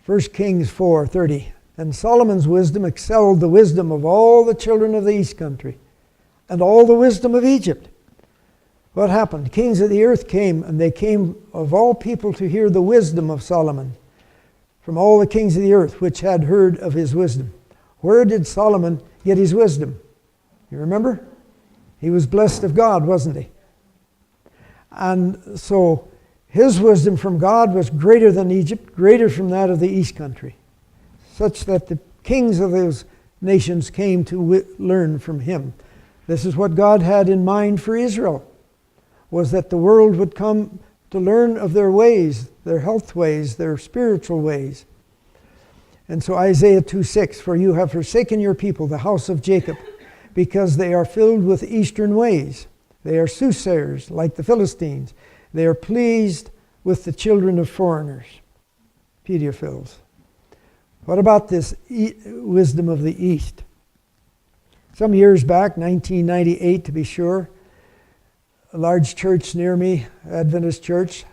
1 Kings 4:30. And Solomon's wisdom excelled the wisdom of all the children of the east country, and all the wisdom of Egypt. What happened? Kings of the earth came, and they came of all people to hear the wisdom of Solomon, from all the kings of the earth which had heard of his wisdom. Where did Solomon get his wisdom? You remember? He was blessed of God, wasn't he? And so his wisdom from God was greater than Egypt, greater from that of the east country, such that the kings of those nations came to learn from him. This is what God had in mind for Israel, was that the world would come to learn of their ways, their health ways, their spiritual ways. And so Isaiah 2:6, for you have forsaken your people, the house of Jacob, because they are filled with eastern ways. They are soothsayers like the Philistines. They are pleased with the children of foreigners. Pedophiles. What about this wisdom of the East? Some years back, 1998 to be sure, a large church near me, Adventist church,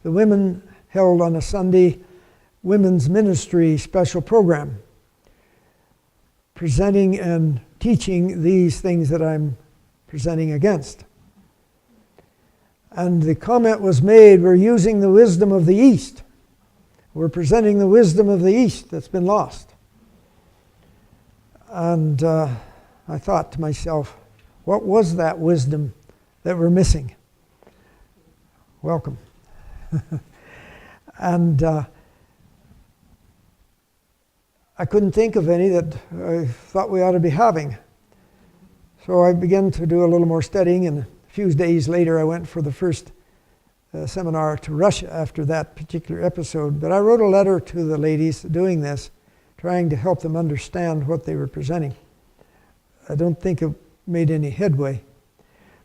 the women held on a Sunday women's ministry special program, presenting and teaching these things that I'm presenting against. And the comment was made, we're using the wisdom of the East. We're presenting the wisdom of the East that's been lost. And I thought to myself, what was that wisdom that we're missing? Welcome. And I couldn't think of any that I thought we ought to be having. So I began to do a little more studying, and a few days later I went for the first seminar to Russia after that particular episode. But I wrote a letter to the ladies doing this, trying to help them understand what they were presenting. I don't think it made any headway.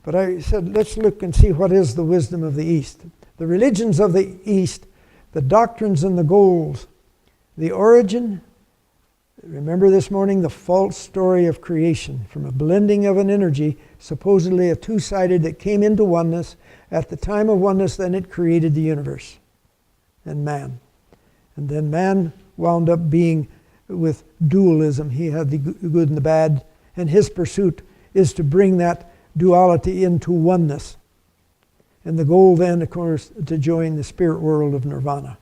But I said, let's look and see what is the wisdom of the East. The religions of the East, the doctrines and the goals, the origin. Remember this morning, the false story of creation, from a blending of an energy, supposedly a two-sided, that came into oneness. At the time of oneness, then it created the universe and man. And then man wound up being with dualism. He had the good and the bad, and his pursuit is to bring that duality into oneness. And the goal then, of course, to join the spirit world of nirvana.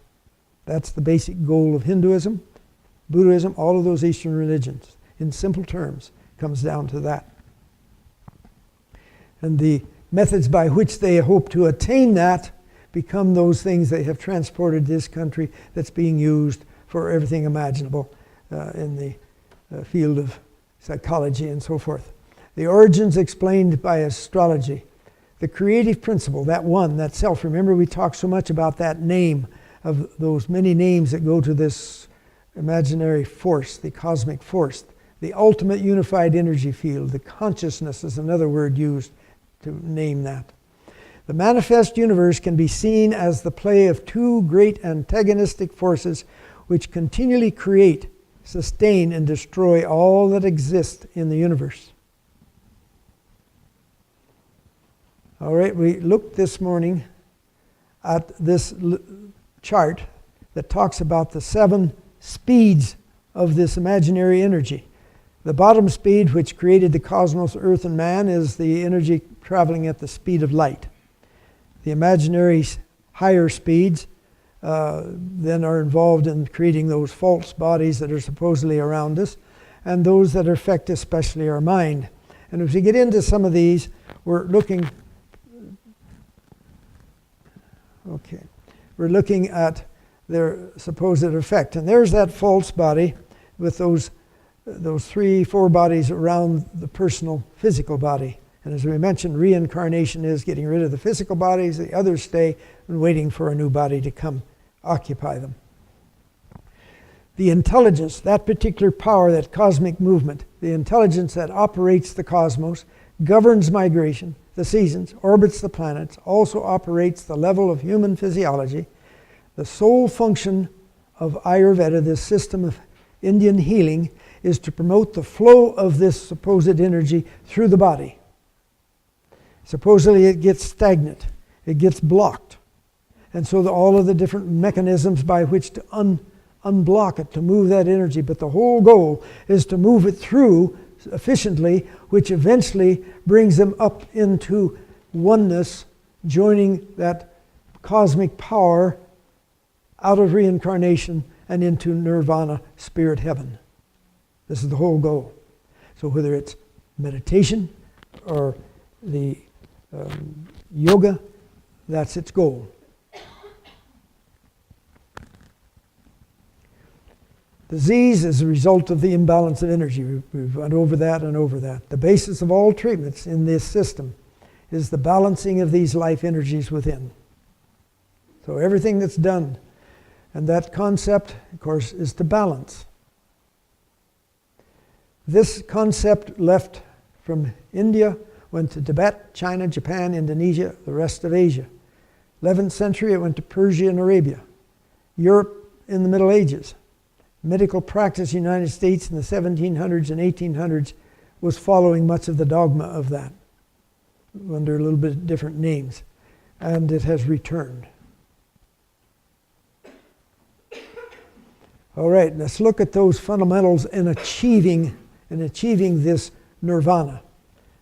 That's the basic goal of Hinduism, Buddhism, all of those Eastern religions. In simple terms, comes down to that. And the methods by which they hope to attain that become those things they have transported this country that's being used for everything imaginable in the field of psychology and so forth. The origins explained by astrology. The creative principle, that one, that self. Remember, we talked so much about that name, of those many names that go to this imaginary force, the cosmic force. The ultimate unified energy field. The consciousness is another word used to name that. The manifest universe can be seen as the play of two great antagonistic forces which continually create, sustain, and destroy all that exists in the universe. All right, we looked this morning at this chart that talks about the 7 speeds of this imaginary energy. The bottom speed, which created the cosmos, earth, and man, is the energy traveling at the speed of light. The imaginary higher speeds then are involved in creating those false bodies that are supposedly around us, and those that affect especially our mind. And as we get into some of these, we're looking at their supposed effect. And there's that false body with those 3-4 bodies around the personal physical body. And as we mentioned, reincarnation is getting rid of the physical bodies. The others stay and waiting for a new body to come occupy them. The intelligence, that particular power, that cosmic movement, the intelligence that operates the cosmos, governs migration, the seasons, orbits the planets, also operates the level of human physiology. The sole function of Ayurveda, this system of Indian healing, is to promote the flow of this supposed energy through the body. Supposedly it gets stagnant, it gets blocked. And so all of the different mechanisms by which to unblock it, to move that energy. But the whole goal is to move it through efficiently, which eventually brings them up into oneness, joining that cosmic power out of reincarnation and into nirvana, spirit heaven. This is the whole goal. So whether it's meditation or the yoga, that's its goal. Disease is a result of the imbalance of energy. We've went over that and over that. The basis of all treatments in this system is the balancing of these life energies within. So everything that's done, and that concept, of course, is to balance. This concept left from India, went to Tibet, China, Japan, Indonesia, the rest of Asia. 11th century, it went to Persia and Arabia. Europe in the Middle Ages. Medical practice in the United States in the 1700s and 1800s was following much of the dogma of that, under a little bit different names. And it has returned. All right, let's look at those fundamentals in achieving this nirvana.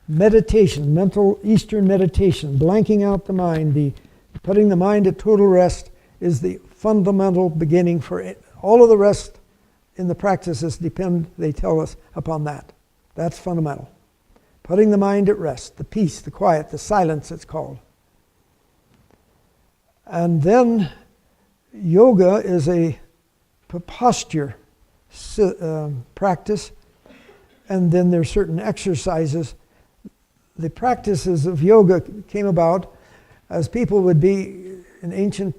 Meditation, mental Eastern meditation, blanking out the mind, putting the mind at total rest is the fundamental beginning for it. All of the rest in the practices depend, they tell us, upon that. That's fundamental. Putting the mind at rest, the peace, the quiet, the silence it's called. And then yoga is a posture practice, and then there's certain exercises. The practices of yoga came about as people would be, in ancient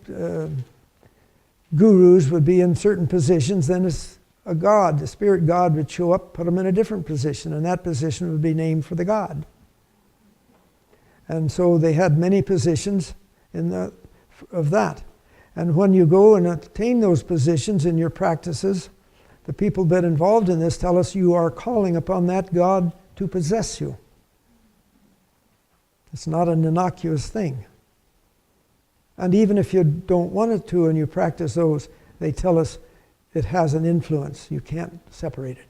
gurus would be in certain positions, then as a god, the spirit god would show up, put them in a different position, and that position would be named for the god. And so they had many positions of that. And when you go and attain those positions in your practices, the people that are involved in this tell us you are calling upon that God to possess you. It's not an innocuous thing. And even if you don't want it to and you practice those, they tell us it has an influence. You can't separate it.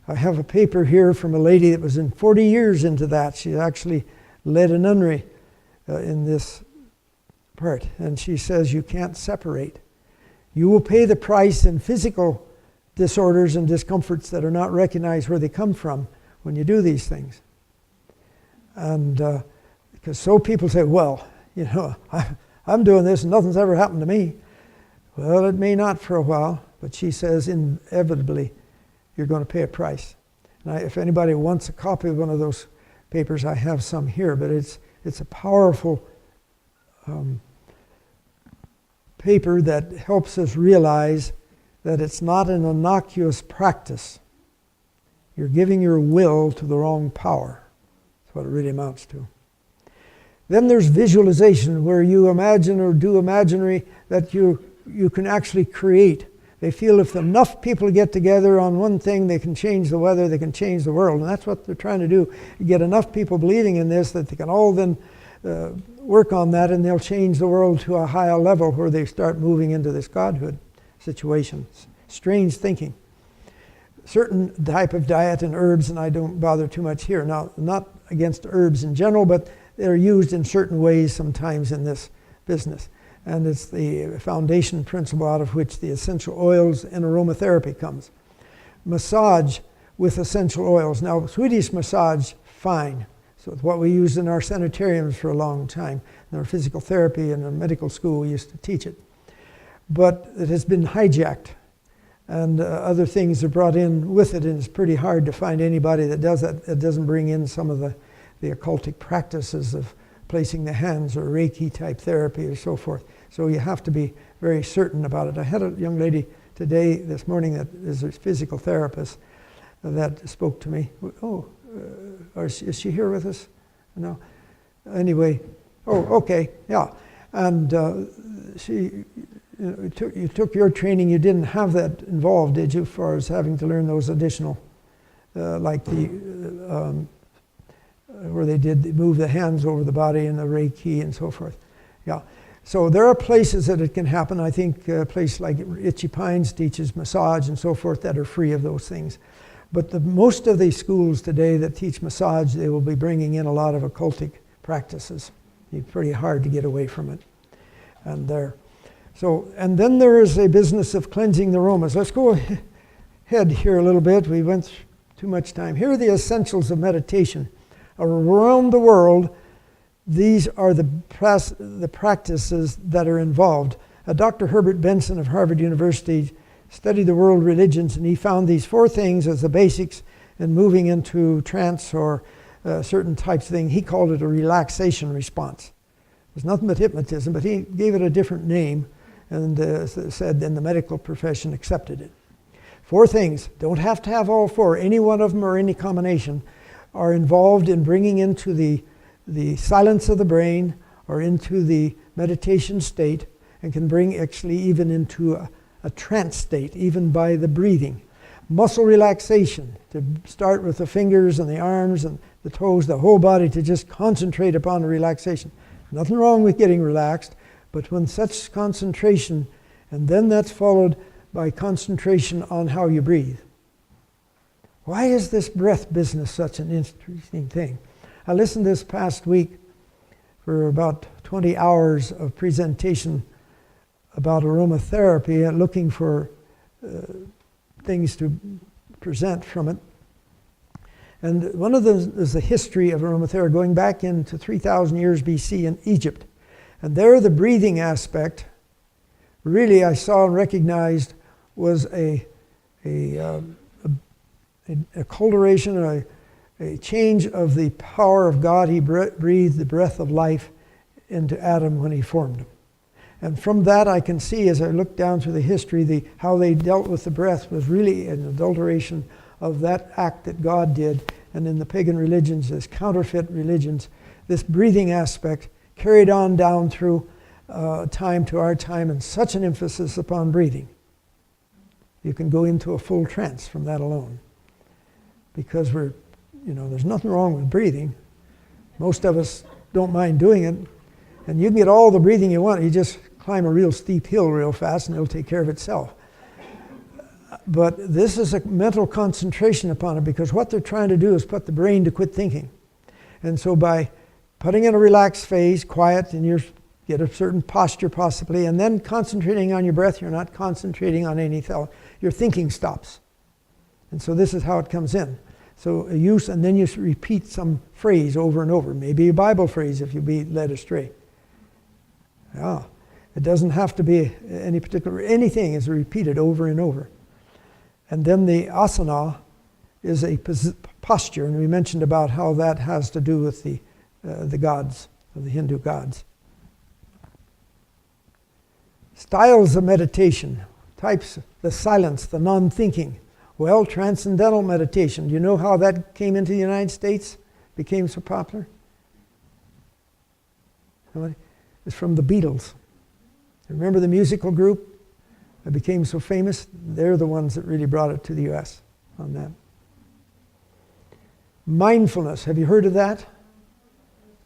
I have a paper here from a lady that was in 40 years into that. She actually led a nunnery in this part. And she says you can't separate. You will pay the price in physical disorders and discomforts that are not recognized where they come from when you do these things. And because so people say, well, you know, I'm doing this and nothing's ever happened to me. Well, it may not for a while, but she says inevitably you're going to pay a price. And if anybody wants a copy of one of those papers, I have some here, but it's a powerful paper that helps us realize that it's not an innocuous practice. You're giving your will to the wrong power. That's what it really amounts to. Then there's visualization, where you imagine or do imaginary that you can actually create. They feel if enough people get together on one thing, they can change the weather, they can change the world. And that's what they're trying to do. Get enough people believing in this that they can all then work on that, and they'll change the world to a higher level where they start moving into this godhood situation. Strange thinking. Certain type of diet and herbs, and I don't bother too much here. Now, not against herbs in general, but they're used in certain ways sometimes in this business. And it's the foundation principle out of which the essential oils and aromatherapy comes. Massage with essential oils. Now, Swedish massage, fine. So it's what we used in our sanitariums for a long time. In our physical therapy in our medical school, we used to teach it. But it has been hijacked. And other things are brought in with it, and it's pretty hard to find anybody that does that, that doesn't bring in some of the occultic practices of placing the hands or Reiki type therapy or so forth. So you have to be very certain about it. I had a young lady this morning that is a physical therapist that spoke to me. Oh, is she here with us? No. Anyway, oh, okay, yeah. And you took your training, you didn't have that involved, did you, as far as having to learn those additional, like the, where they move the hands over the body and the Reiki and so forth. Yeah. So there are places that it can happen. I think a place like Itchy Pines teaches massage and so forth that are free of those things. But most of the schools today that teach massage, they will be bringing in a lot of occultic practices. It's pretty hard to get away from it. And then there is a business of cleansing the aromas. Let's go ahead here a little bit. We went too much time. Here are the essentials of meditation. Around the world, these are the practices that are involved. Dr. Herbert Benson of Harvard University studied the world religions, and he found these 4 things as the basics in moving into trance or certain types of thing. He called it a relaxation response. It was nothing but hypnotism, but he gave it a different name and said then the medical profession accepted it. 4 things. Don't have to have all 4. Any one of them or any combination are involved in bringing into the silence of the brain or into the meditation state, and can bring actually even into a trance state, even by the breathing. Muscle relaxation, to start with the fingers and the arms and the toes, the whole body, to just concentrate upon the relaxation. Nothing wrong with getting relaxed, but when such concentration, and then that's followed by concentration on how you breathe. Why is this breath business such an interesting thing? I listened this past week for about 20 hours of presentation about aromatherapy and looking for things to present from it. And one of them is the history of aromatherapy going back into 3,000 years BC in Egypt. And there the breathing aspect, really I saw and recognized, was a cultivation, a change of the power of God. He breathed the breath of life into Adam when he formed him. And from that I can see, as I look down through the history, how they dealt with the breath was really an adulteration of that act that God did. And in the pagan religions, as counterfeit religions, this breathing aspect carried on down through time to our time, and such an emphasis upon breathing. You can go into a full trance from that alone. Because there's nothing wrong with breathing. Most of us don't mind doing it. And you can get all the breathing you want. You just climb a real steep hill real fast and it'll take care of itself. But this is a mental concentration upon it, because what they're trying to do is put the brain to quit thinking. And so by putting in a relaxed phase, quiet, and you get a certain posture possibly, and then concentrating on your breath, you're not concentrating on anything else. Your thinking stops. And so this is how it comes in. So a use, and then you repeat some phrase over and over. Maybe a Bible phrase if you be led astray. Yeah. It doesn't have to be any particular, anything is repeated over and over. And then the asana is a posture, and we mentioned about how that has to do with the gods, of the Hindu gods. Styles of meditation, types, the silence, the non-thinking. Well, transcendental meditation. Do you know how that came into the United States? Became so popular? It's from the Beatles. Remember the musical group that became so famous? They're the ones that really brought it to the U.S. on that. Mindfulness. Have you heard of that?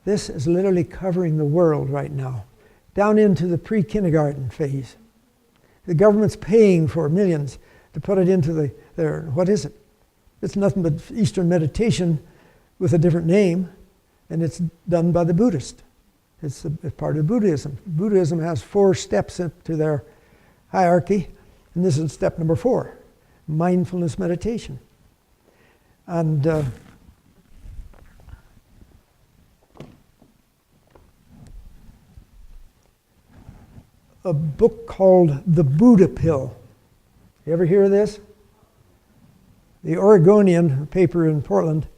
This is literally covering the world right now, down into the pre-kindergarten phase. The government's paying for millions to put it into their, what is it? It's nothing but Eastern meditation with a different name, and it's done by the Buddhist. It's part of Buddhism. Buddhism has 4 steps into their hierarchy, and this is step number 4, mindfulness meditation. And a book called The Buddha Pill. You ever hear of this? The Oregonian paper in Portland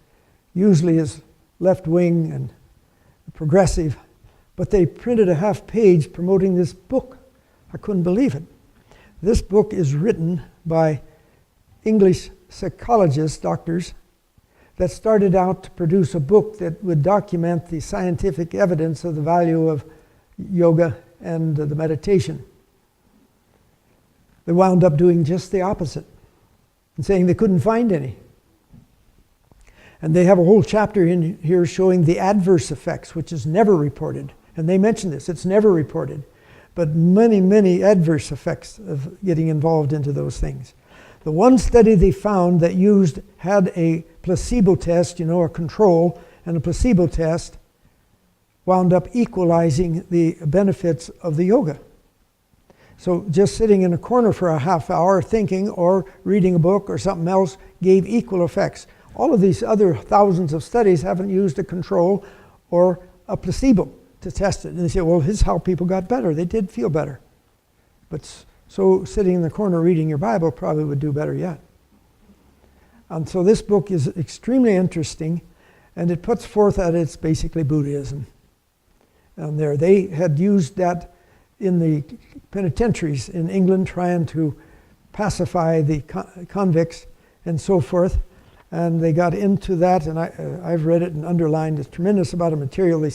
usually is left-wing and progressive, but they printed a half page promoting this book. I couldn't believe it. This book is written by English psychologists, doctors, that started out to produce a book that would document the scientific evidence of the value of yoga and the meditation. They wound up doing just the opposite and saying they couldn't find any. And they have a whole chapter in here showing the adverse effects, which is never reported. And they mention this, it's never reported. but many, many adverse effects of getting involved into those things. The one study they found that had a placebo test, a control, and a placebo test, wound up equalizing the benefits of the yoga. So just sitting in a corner for a half hour thinking or reading a book or something else gave equal effects. All of these other thousands of studies haven't used a control or a placebo to test it. And they say, well, this is how people got better. They did feel better. But so sitting in the corner reading your Bible probably would do better yet. And so this book is extremely interesting, and it puts forth that it's basically Buddhism. And there, they had used that in the penitentiaries in England, trying to pacify the convicts and so forth. And they got into that, and I've read it and underlined a tremendous amount of material. They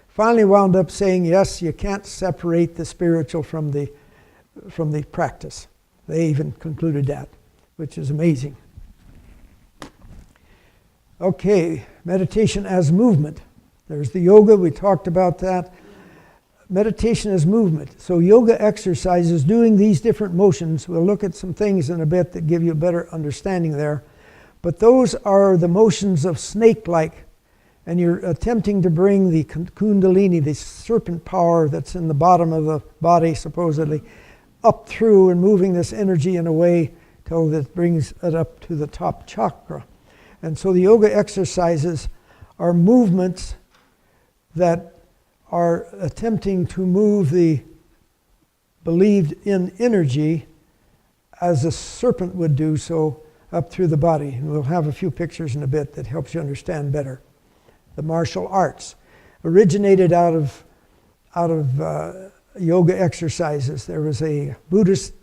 finally wound up saying, yes, you can't separate the spiritual from the practice. They even concluded that, which is amazing. Okay, meditation as movement. There's the yoga, we talked about that. Meditation as movement. So yoga exercises, doing these different motions. We'll look at some things in a bit that give you a better understanding there. But those are the motions of snake-like. And you're attempting to bring the kundalini, the serpent power that's in the bottom of the body, supposedly, up through and moving this energy in a way till it brings it up to the top chakra. And so the yoga exercises are movements that are attempting to move the believed in energy as a serpent would do so up through the body. And we'll have a few pictures in a bit that helps you understand better. The martial arts originated out of yoga exercises. There was a Buddhist,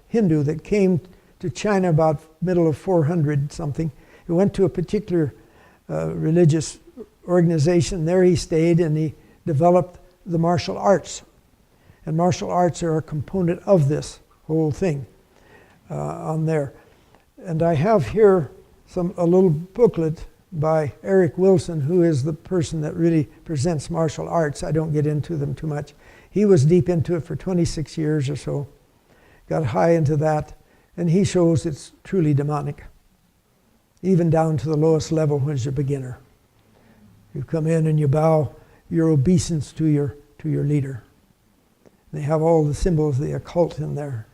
Hindu that came to China about middle of 400 something. He went to a particular religious organization. There he stayed, and he developed the martial arts. And martial arts are a component of this whole thing on there. And I have here a little booklet by Eric Wilson, who is the person that really presents martial arts. I don't get into them too much. He was deep into it for 26 years or so, got high into that, and he shows it's truly demonic, even down to the lowest level when you're a beginner. You come in and you bow your obeisance to your leader. They have all the symbols of the occult in there.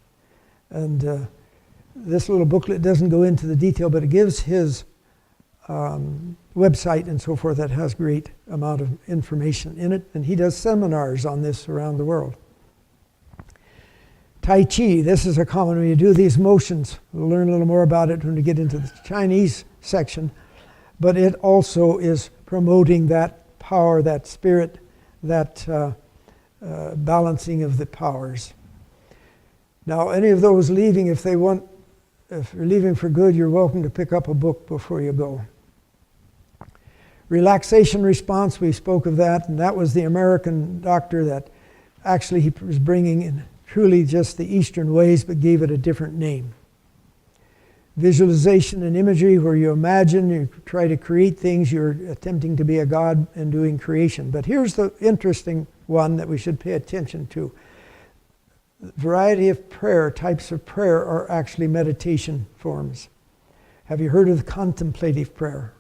And this little booklet doesn't go into the detail, but it gives his website and so forth that has great amount of information in it. And he does seminars on this around the world. Tai Chi, this is a common when you do these motions. We'll learn a little more about it when we get into the Chinese section. But it also is promoting that power, that spirit, that balancing of the powers. Now, any of those leaving, if you're leaving for good, you're welcome to pick up a book before you go. Relaxation response, we spoke of that, and that was the American doctor that actually he was bringing in truly just the Eastern ways, but gave it a different name. Visualization and imagery, where you imagine, you try to create things, you're attempting to be a god and doing creation. But here's the interesting one that we should pay attention to. Variety of prayer, types of prayer are actually meditation forms. Have you heard of the contemplative prayer?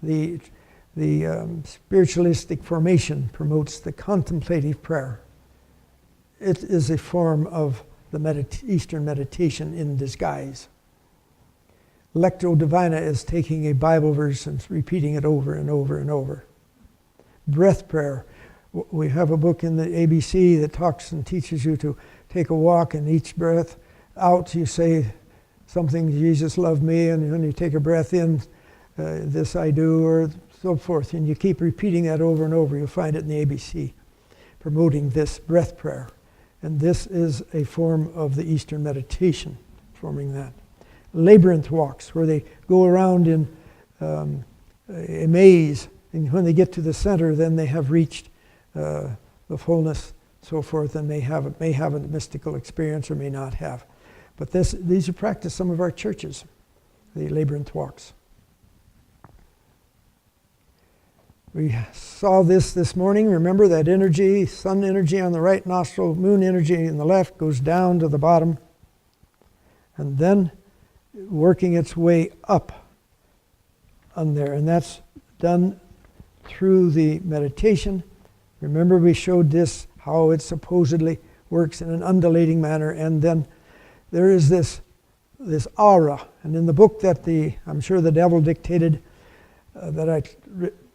The spiritualistic formation promotes the contemplative prayer. It is a form of the Eastern meditation in disguise. Lectio Divina is taking a Bible verse and repeating it over and over and over. Breath prayer. We have a book in the ABC that talks and teaches you to take a walk, and each breath out you say something, Jesus loved me, and when you take a breath in, this I do, or so forth. And you keep repeating that over and over. You'll find it in the ABC, promoting this breath prayer. And this is a form of the Eastern meditation, forming that. Labyrinth walks, where they go around in a maze, and when they get to the center, then they have reached the fullness, so forth, and may have a mystical experience or may not have. But these are practiced some of our churches, the labyrinth walks. We saw this morning. Remember that energy, sun energy on the right nostril, moon energy on the left, goes down to the bottom, and then working its way up on there. And that's done through the meditation. Remember we showed this, how it supposedly works in an undulating manner. And then there is this aura. And in the book that I'm sure the devil dictated, that I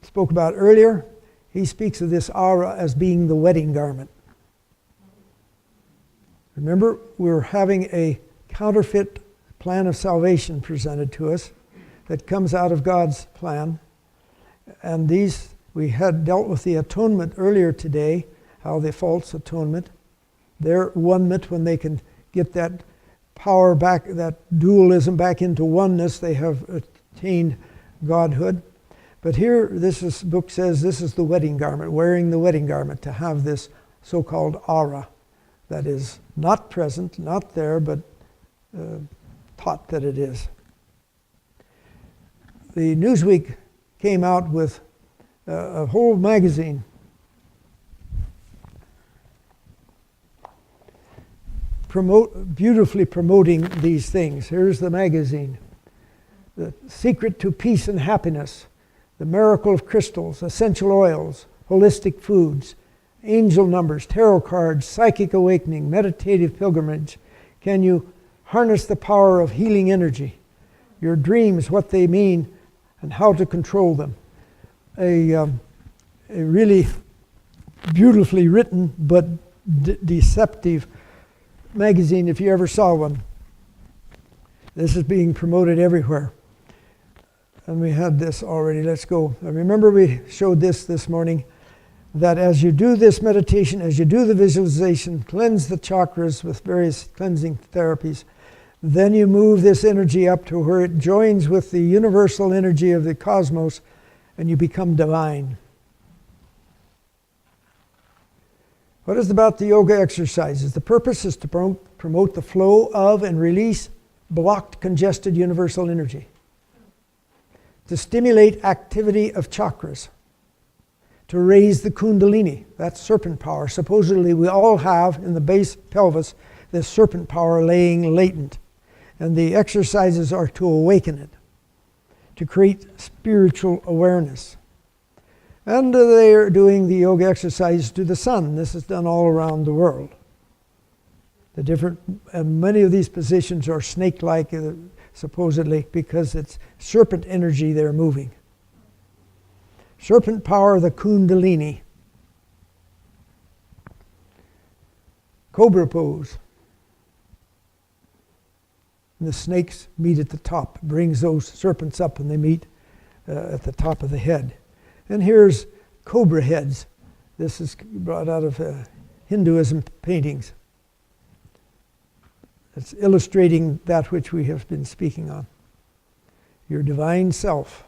spoke about earlier, he speaks of this aura as being the wedding garment. Remember, we're having a counterfeit plan of salvation presented to us that comes out of God's plan. And we had dealt with the atonement earlier today, how the false atonement, their one-ment, when they can get that power back, that dualism back into oneness, they have attained godhood. But here, book says this is the wedding garment, wearing the wedding garment, to have this so-called aura that is not present, not there, but taught that it is. The Newsweek came out with a whole magazine beautifully promoting these things. Here's the magazine. The Secret to Peace and Happiness, The Miracle of Crystals, Essential Oils, Holistic Foods, Angel Numbers, Tarot Cards, Psychic Awakening, Meditative Pilgrimage. Can you harness the power of healing energy? Your dreams, what they mean, and how to control them. A really beautifully written but deceptive magazine, if you ever saw one. This is being promoted everywhere. And we had this already. Let's go. Now remember we showed this morning, that as you do this meditation, as you do the visualization, cleanse the chakras with various cleansing therapies, then you move this energy up to where it joins with the universal energy of the cosmos, and you become divine. What is about the yoga exercises? The purpose is to promote the flow of and release blocked, congested universal energy. To stimulate activity of chakras. To raise the kundalini, that's serpent power. Supposedly we all have in the base pelvis this serpent power laying latent. And the exercises are to awaken it. To create spiritual awareness. And they are doing the yoga exercise to the sun. This is done all around the world. Many of these positions are snake-like, supposedly, because it's serpent energy they're moving. Serpent power, the kundalini. Cobra pose. And the snakes meet at the top. Brings those serpents up and they meet at the top of the head. And here's cobra heads. This is brought out of Hinduism paintings. It's illustrating that which we have been speaking on. Your divine self.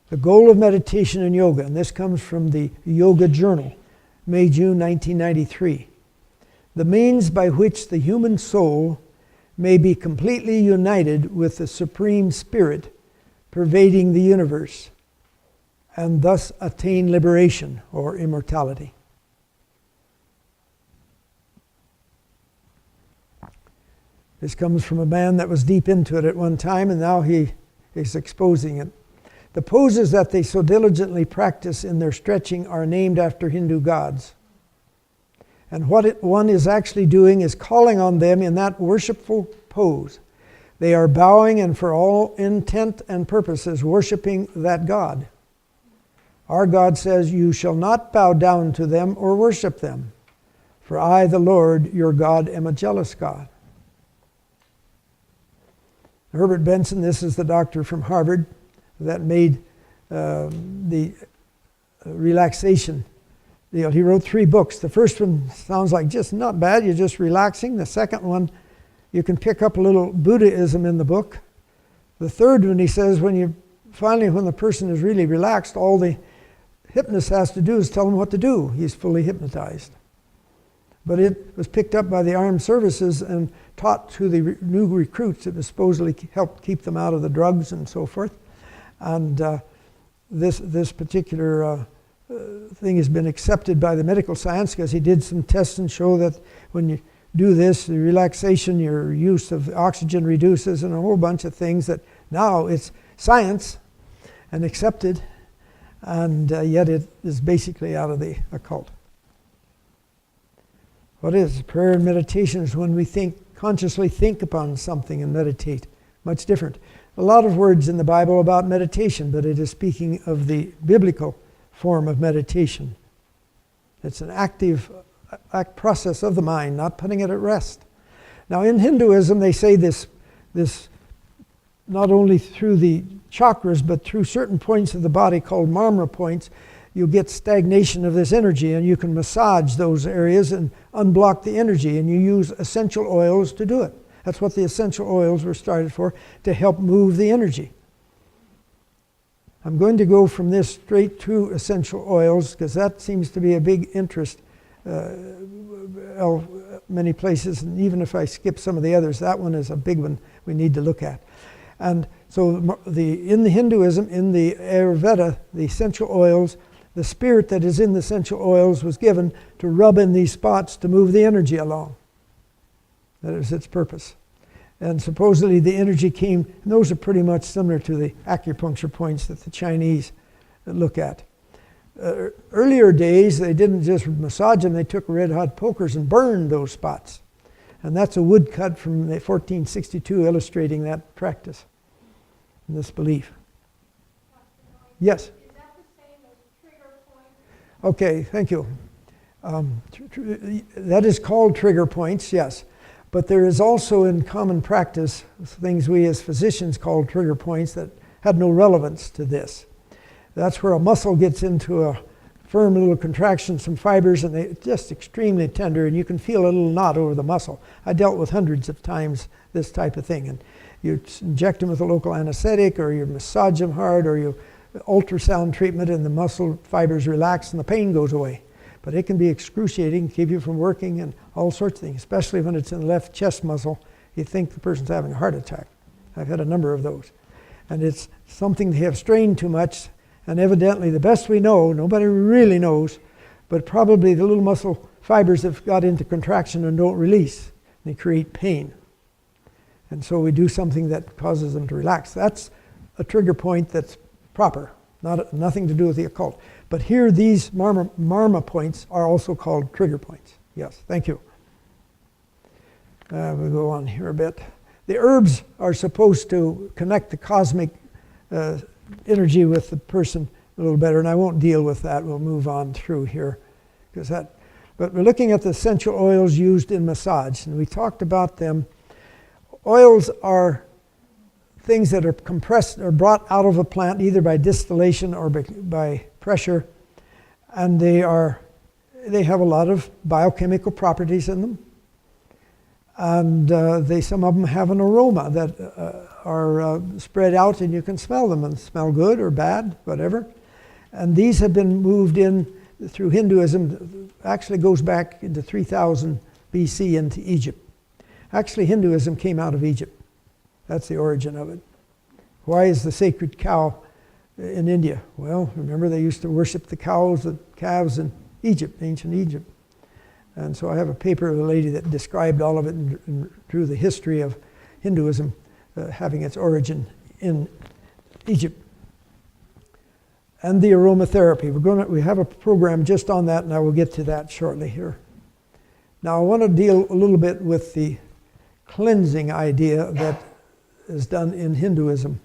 The goal of meditation and yoga, and this comes from the Yoga Journal, May-June 1993. The means by which the human soul may be completely united with the Supreme Spirit pervading the universe, and thus attain liberation or immortality. This comes from a man that was deep into it at one time, and now he is exposing it. The poses that they so diligently practice in their stretching are named after Hindu gods. And what one is actually doing is calling on them in that worshipful pose. They are bowing and for all intent and purposes worshiping that God. Our God says, "You shall not bow down to them or worship them, for I, the Lord, your God, am a jealous God." Herbert Benson, this is the doctor from Harvard that made the relaxation deal. He wrote 3 books. The first one sounds like just not bad, you're just relaxing. The second one, you can pick up a little Buddhism in the book. The third one, he says, when the person is really relaxed, all the hypnotist has to do is tell him what to do. He's fully hypnotized. But it was picked up by the armed services and taught to the new recruits. It was supposedly helped keep them out of the drugs and so forth. And this particular thing has been accepted by the medical science because he did some tests and show that when you do this, the relaxation, your use of oxygen reduces, and a whole bunch of things that now it's science and accepted, and yet it is basically out of the occult. What is prayer and meditation? Is when we consciously think upon something and meditate. Much different. A lot of words in the Bible about meditation, but it is speaking of the biblical form of meditation. It's an active process of the mind, not putting it at rest. Now in Hinduism they say this not only through the chakras but through certain points of the body called marma points, you'll get stagnation of this energy, and you can massage those areas and unblock the energy, and you use essential oils to do it. That's what the essential oils were started for, to help move the energy. I'm going to go from this straight to essential oils because that seems to be a big interest many places, and even if I skip some of the others, that one is a big one we need to look at. And so in the Hinduism, in the Ayurveda, the essential oils, the spirit that is in the essential oils was given to rub in these spots to move the energy along. That is its purpose. And supposedly the energy came, and those are pretty much similar to the acupuncture points that the Chinese look at. Earlier days, they didn't just massage them, they took red hot pokers and burned those spots. And that's a woodcut from 1462 illustrating that practice and this belief. Yes? Is that the same as trigger points? Okay, thank you. That is called trigger points, yes. But there is also in common practice things we as physicians call trigger points that had no relevance to this. That's where a muscle gets into a firm little contraction, some fibers, and they're just extremely tender, and you can feel a little knot over the muscle. I dealt with hundreds of times this type of thing, and you inject them with a local anesthetic, or you massage them hard, or you ultrasound treatment, and the muscle fibers relax and the pain goes away. But it can be excruciating, keep you from working, and all sorts of things, especially when it's in the left chest muscle. You think the person's having a heart attack. I've had a number of those. And it's something they have strained too much, and evidently the best we know, nobody really knows, but probably the little muscle fibers have got into contraction and don't release. They create pain. And so we do something that causes them to relax. That's a trigger point that's proper, nothing to do with the occult. But here, these marma points are also called trigger points. Yes, thank you. We'll go on here a bit. The herbs are supposed to connect the cosmic energy with the person a little better, and I won't deal with that. We'll move on through here. But we're looking at the essential oils used in massage, and we talked about them. Oils are things that are compressed or brought out of a plant either by distillation or by pressure, and they have a lot of biochemical properties in them, and some of them have an aroma that are spread out, and you can smell them and smell good or bad, whatever. And these have been moved in through Hinduism. Actually goes back into 3000 BC into Egypt. Actually, Hinduism came out of Egypt. That's the origin of it. Why is the sacred cow in India? Well, remember they used to worship the cows, the calves in Egypt, ancient Egypt. And so I have a paper of a lady that described all of it and drew the history of Hinduism having its origin in Egypt. And the aromatherapy. We have a program just on that, and I will get to that shortly here. Now I want to deal a little bit with the cleansing idea that is done in Hinduism.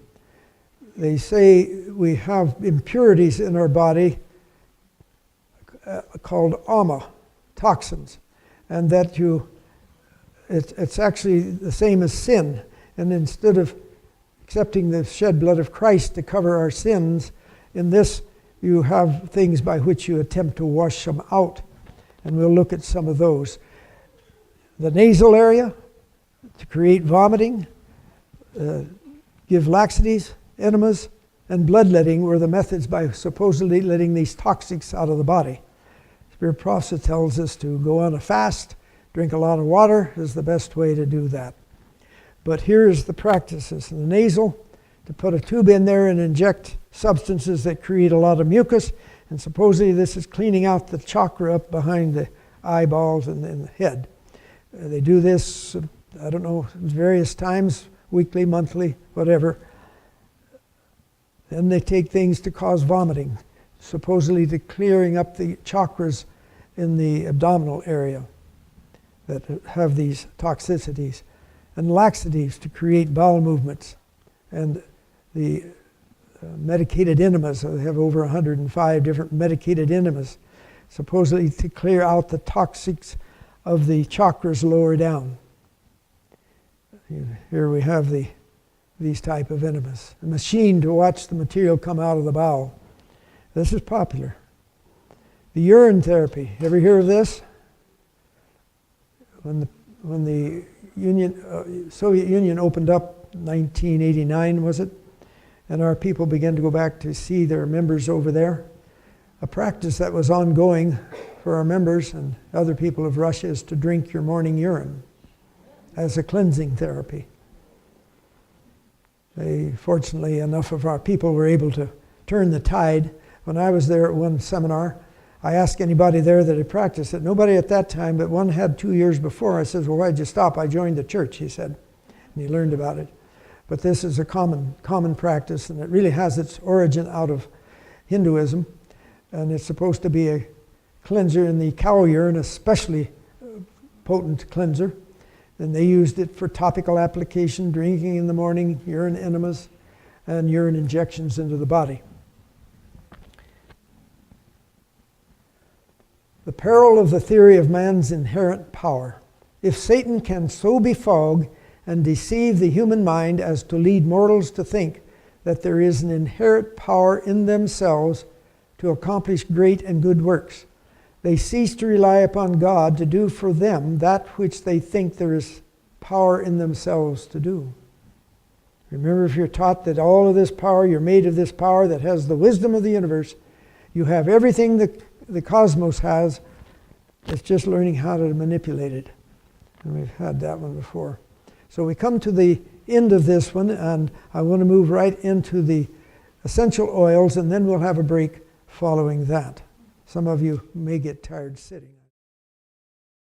They say we have impurities in our body called ama, toxins, and that it's actually the same as sin. And instead of accepting the shed blood of Christ to cover our sins, in this you have things by which you attempt to wash them out. And we'll look at some of those. The nasal area, to create vomiting, give laxatives, enemas, and bloodletting were the methods by supposedly letting these toxics out of the body. Spirit Prophet tells us to go on a fast, drink a lot of water is the best way to do that. But here's the practices. In the nasal, to put a tube in there and inject substances that create a lot of mucus, and supposedly this is cleaning out the chakra up behind the eyeballs and the head. They do this, I don't know, various times, weekly, monthly, whatever. Then they take things to cause vomiting, supposedly to clearing up the chakras in the abdominal area that have these toxicities, and laxatives to create bowel movements, and the medicated enemas. They have over 105 different medicated enemas, supposedly to clear out the toxics of the chakras lower down. Here we have these type of enemas. A machine to watch the material come out of the bowel. This is popular. The urine therapy. Ever hear of this? When the Soviet Union opened up, 1989 was it? And our people began to go back to see their members over there. A practice that was ongoing for our members and other people of Russia is to drink your morning urine as a cleansing therapy. Fortunately, enough of our people were able to turn the tide. When I was there at one seminar, I asked anybody there that had practiced it. Nobody at that time, but one had 2 years before. I said, well, why'd you stop? I joined the church, he said. And he learned about it. But this is a common practice, and it really has its origin out of Hinduism. And it's supposed to be a cleanser in the cow urine, especially potent cleanser. And they used it for topical application, drinking in the morning, urine enemas, and urine injections into the body. The peril of the theory of man's inherent power. If Satan can so befog and deceive the human mind as to lead mortals to think that there is an inherent power in themselves to accomplish great and good works, they cease to rely upon God to do for them that which they think there is power in themselves to do. Remember, if you're taught that all of this power, you're made of this power that has the wisdom of the universe, you have everything that the cosmos has, it's just learning how to manipulate it. And we've had that one before. So we come to the end of this one, and I want to move right into the essential oils, and then we'll have a break following that. Some of you may get tired sitting.